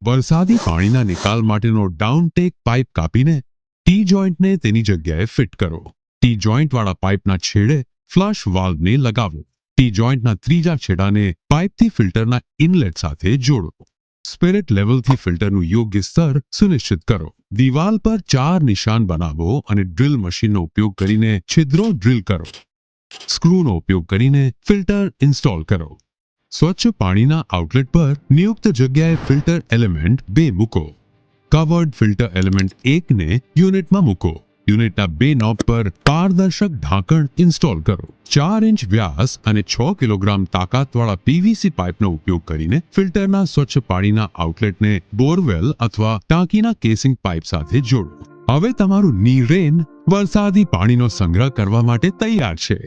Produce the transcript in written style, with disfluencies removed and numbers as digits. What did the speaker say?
વરસાદી પાણીના નિકાલ માટેનો ડાઉનટેક પાઇપ કાપીને ટી જોઇન્ટને તેની જગ્યાએ ફિટ કરો. ટી જોઇન્ટવાળા પાઇપના છેડે ફ્લશ વાલ્વને લગાવો. ટી જોઇન્ટના ત્રીજા છેડાને પાઇપથી ફિલ્ટરના ઇનલેટ સાથે જોડો. સ્પિરિટ લેવલથી ફિલ્ટરનું યોગ્ય સ્તર સુનિશ્ચિત કરો. દિવાલ પર 4 નિશાન બનાવો અને ડ્રિલ મશીનનો ઉપયોગ કરીને છિદ્રો ડ્રિલ કરો. સ્ક્રૂનો ઉપયોગ કરીને ફિલ્ટર ઇન્સ્ટોલ કરો. સ્વચ્છ પાણીના આઉટલેટ પર નિયુક્ત જગ્યાએ ફિલ્ટર એલિમેન્ટ 2 મૂકો. કવર્ડ ફિલ્ટર એલિમેન્ટ 1 ને યુનિટમાં મૂકો. યુનિટના 2 નોબ પર પારદર્શક ઢાંકણ ઇન્સ્ટોલ કરો. 4 ઇંચ વ્યાસ અને 6 કિલોગ્રામ તાકાતવાળા પીવીસી પાઇપનો ઉપયોગ કરીને ફિલ્ટરના સ્વચ્છ પાણીના આઉટલેટને બોરવેલ અથવા ટાંકીના કેસિંગ પાઇપ સાથે જોડો. હવે તમારું ની રેન વરસાદી પાણીનો સંગ્રહ કરવા માટે તૈયાર છે.